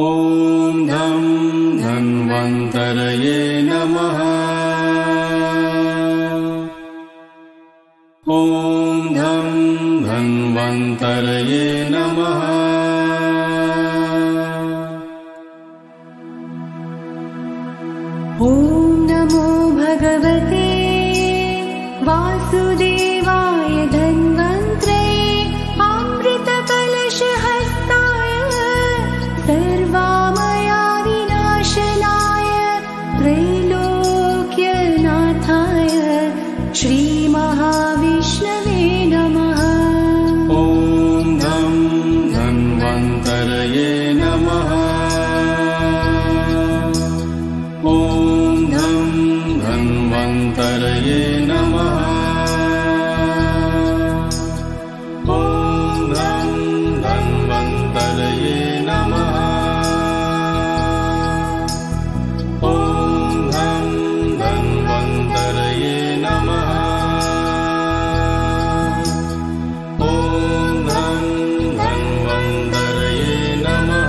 ॐ धं धन्वन्तरये नमः। ॐ धं धन्वन्तरये नमः। ॐ नमो भगवते वासुदेवाय धन्वन्त्रे अमृतकलशहस्ताय सर्वामया विनाशनाय त्रैलोक्यनाथाय श्रीमहाविष्णवे नमः। ॐ धं धन्वन्तरये नमः। ॐ धं धन्वन्तरये नमः। ॐ धं धन्वन्तरये नमः। ॐ धं धन्वन्तरये नमः। ॐ धं धन्वन्तरये नमः।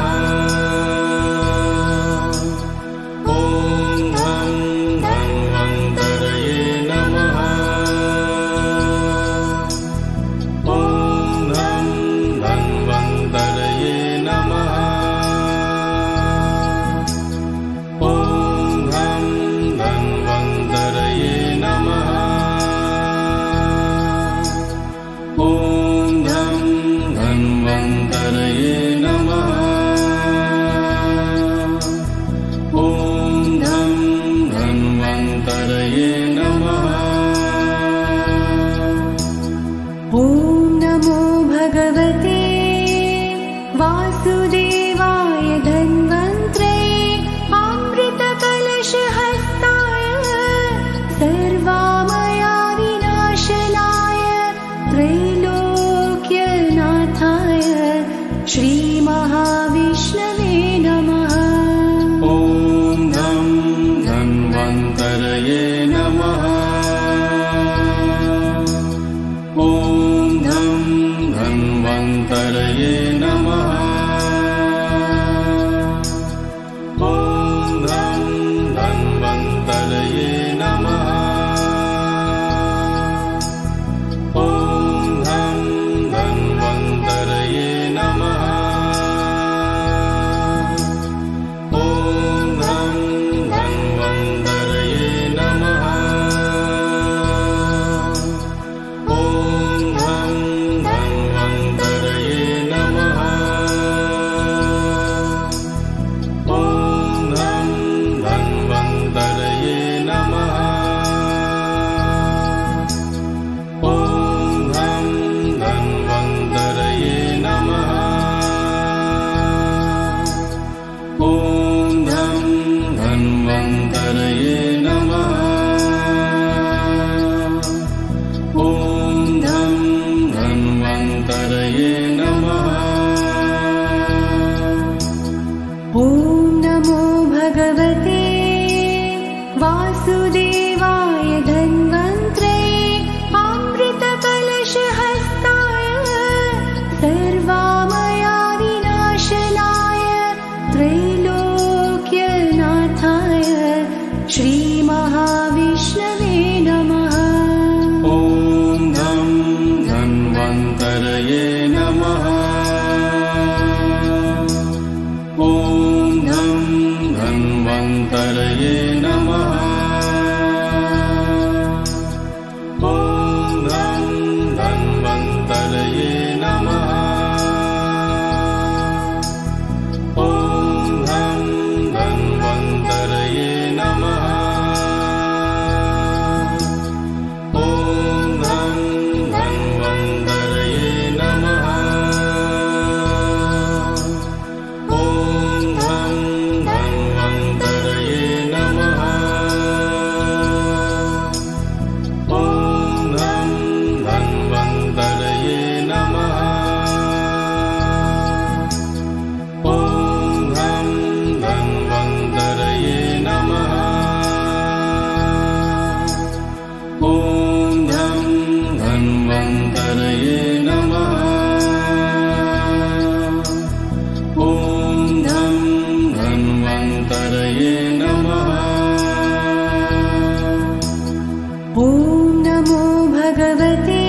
धन्वन्तरये नमः। ॐ नमो भगवते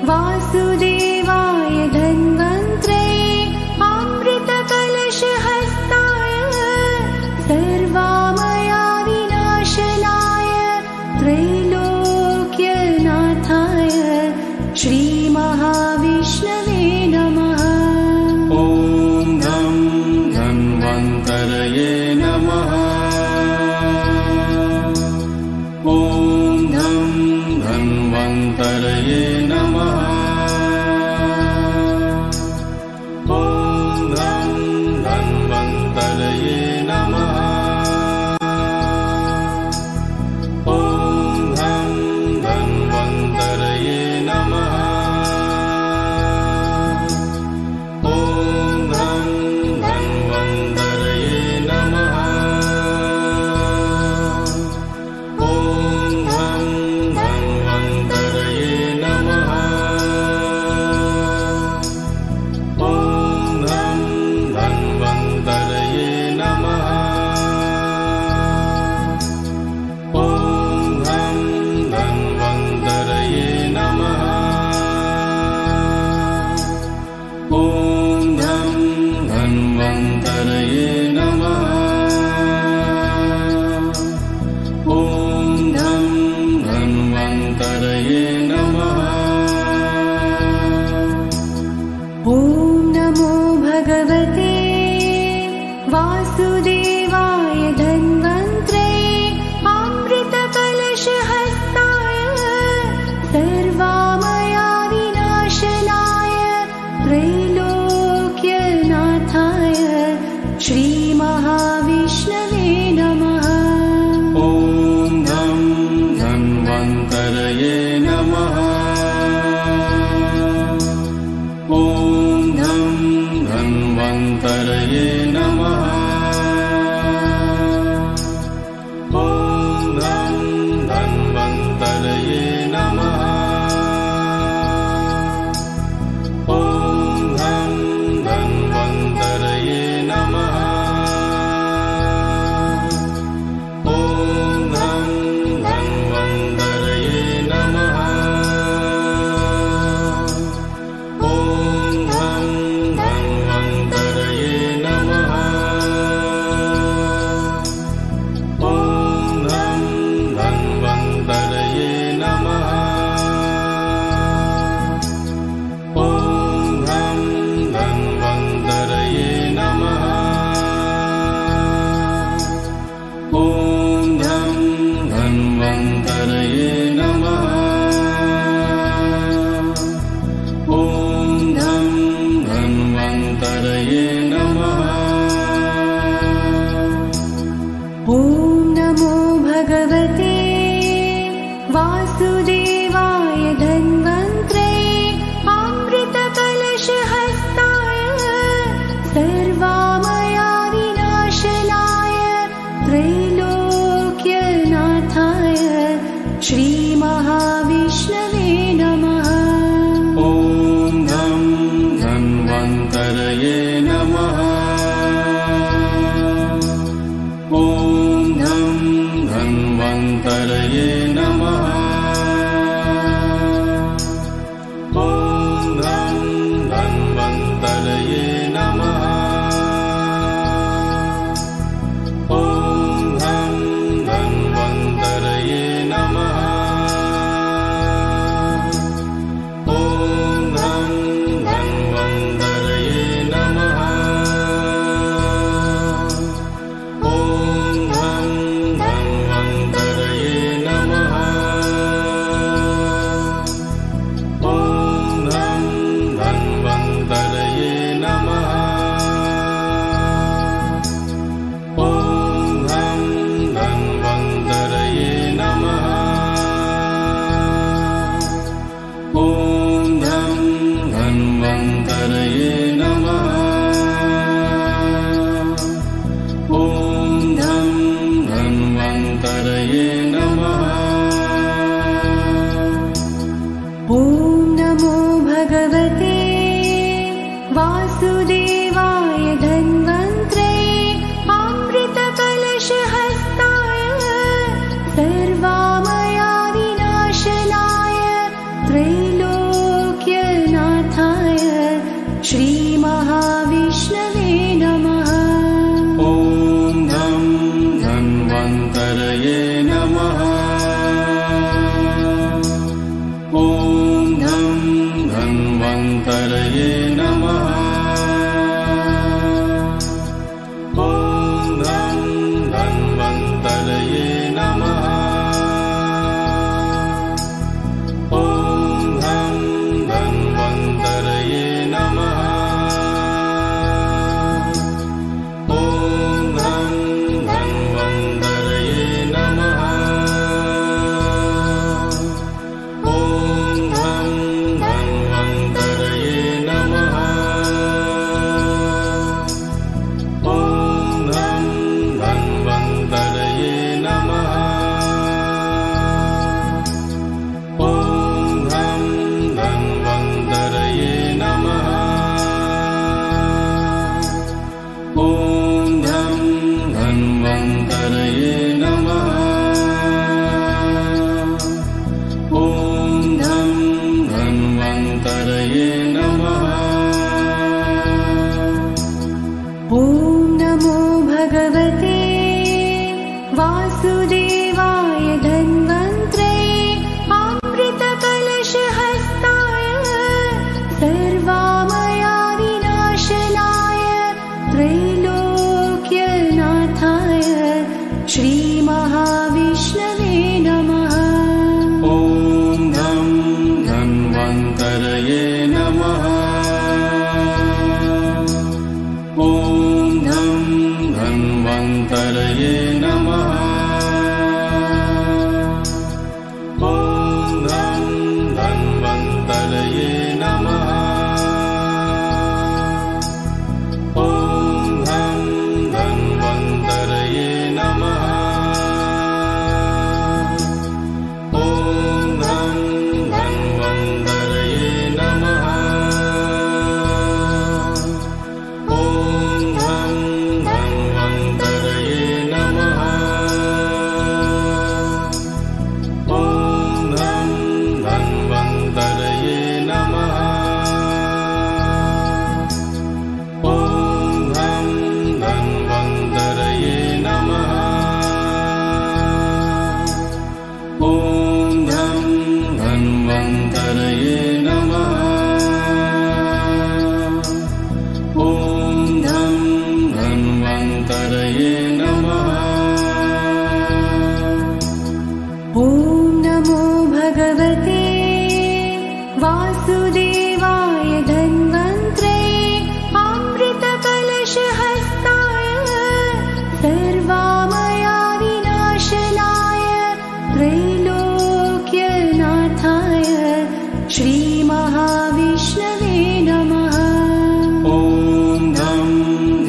वासुदेवाय धन्वन्त्रे अमृतकलशहस्ताय सर्वामया विनाशनाय त्रैलोक्यनाथाय श्रीमहाविष्णवे नमः। ॐ धं धन्वन्तरये नमः। ॐ धं धन्वन्तरये नमः। ॐ धं धन्वन्तरये नमः। ॐ धं धन्वन्तरये नमः। ॐ धं धन्वन्तरये नमः। ॐ धं धन्वन्तरये नमः। ॐ धं धन्वन्तरये नमः। ॐ धं धन्वन्तरये नमः। ॐ धं धन्वन्तरये नमः। ॐ धं धन्वन्तरये नमः। ॐ नमो भगवते वासुदेवाय धन्वन्त्रे अमृतकलशहस्ताय सर्वामया विनाशनाय त्रैलोक्यनाथाय श्रीमहाविष्णवे नमः। ॐ धं धन्वन्तरये नमः। ॐ धं धन्वन्तरये नमः। ॐ धं धन्वन्तरये नमः। ॐ धं धन्वन्तरये नमः। ॐ धं धन्वन्तरये नमः। ॐ धं धन्वन्तरये नमः। ॐ धं धन्वन्तरये नमः। ॐ धं धन्वन्तरये नमः। ॐ धं धन्वन्तरये नमः। ॐ धं धन्वन्तरये नमः। ॐ नमो भगवते वासुदेवाय धन्वन्त्रे अमृतकलशहस्ताय सर्वामया विनाशनाय त्रैलोक्यनाथाय श्रीमहाविष्णवे नमः। ॐ धं धन्वन्तरये नमः। ॐ धं धन्वन्तरये नमः। ॐ धं धन्वन्तरये नमः। ॐ धं धन्वन्तरये नमः। ॐ धं धन्वन्तरये नमः। धन्वन्तरये नमः। ॐ धं धन्वन्तरये नमः। ॐ नमो भगवते वासुदेवाय धन्वन्त्रे अमृतकलशहस्ताय सर्वामया विनाशनाय त्रैलोक्यनाथाय श्रीमहाविष्णवे नमः। ॐ धं धन्वन्तरये नमः। ॐ धं धन्वन्तरये नमः। ॐ धं धन्वन्तरये नमः। ॐ धं धन्वन्तरये नमः। ॐ धं धन्वन्तरये नमः। ॐ धं धन्वन्तरये नमः। ॐ धं धन्वन्तरये नमः। ॐ धं धन्वन्तरये नमः। ॐ धं धन्वन्तरये नमः। ॐ धं धन्वन्तरये नमः। ॐ नमो भगवते वासुदेवाय धन्वन्त्रे अमृतकलशहस्ताय सर्वामया विनाशनाय त्रैलोक्यनाथाय श्रीमहाविष्णवे नमः। ॐ धं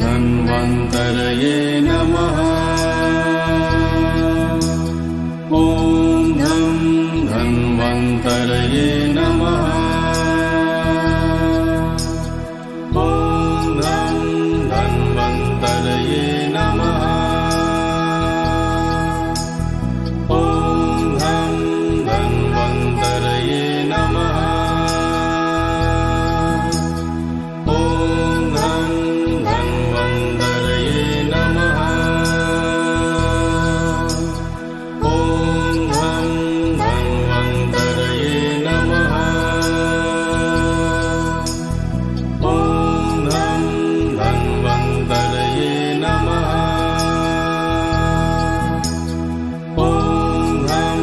धन्वन्तरये नमः। ॐ धं धन्वन्तरये नमः। ॐ धं धन्वन्तरये नमः। ॐ धं धन्वन्तरये नमः। ॐ धं धन्वन्तरये नमः। ॐ धं धन्वन्तरये नमः। ॐ धं धन्वन्तरये नमः। ॐ धं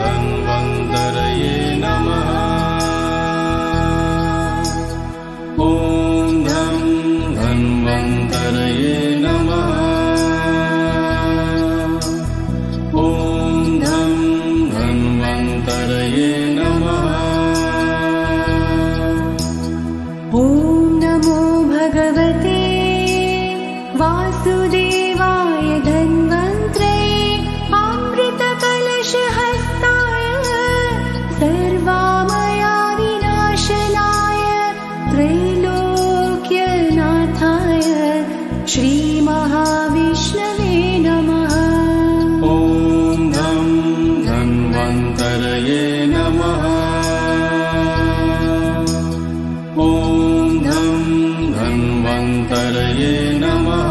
धन्वन्तरये नमः। ॐ धं धन्वन्तरये नमः। ॐ धं धन्वन्तरये नमः। ॐ नमो भगवते वासुदेवाय धन्वन्त्रे अमृतकलशहस्ताय सर्वामया विनाशनाय त्रैलोक्यनाथाय श्रीमहाविष्णवे नमः। ॐ धं धन्वन्तरये नमः। ॐ धं धन्वन्तरये नमः।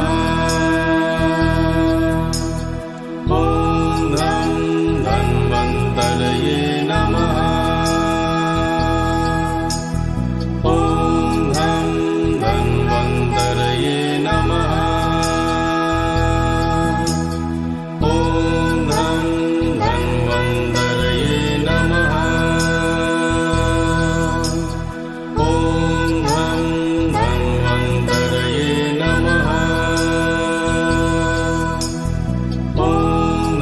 ॐ धं धन्वन्तरये नमः। ॐ धं धन्वन्तरये नमः। ॐ धं धन्वन्तरये नमः। ॐ धं धन्वन्तरये नमः। ॐ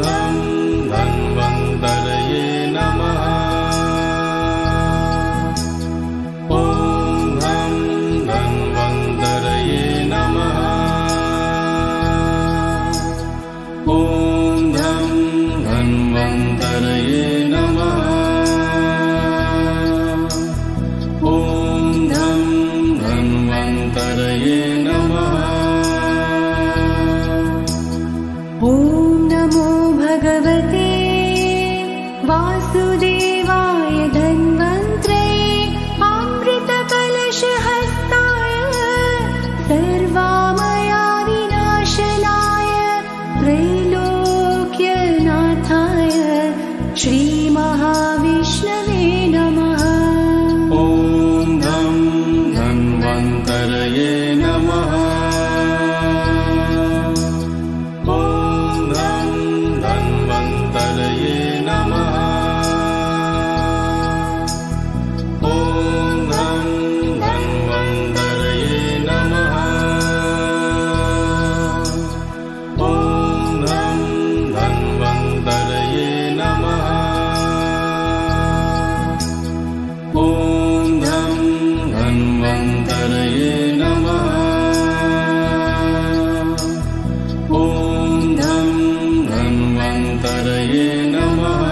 धं धन्वन्तरये नमः। ॐ धं धन्वन्तरये नमः। ॐ धं धन्वन्तरये नमः। ॐ धं धन्वन्तरये नमः। ॐ नमः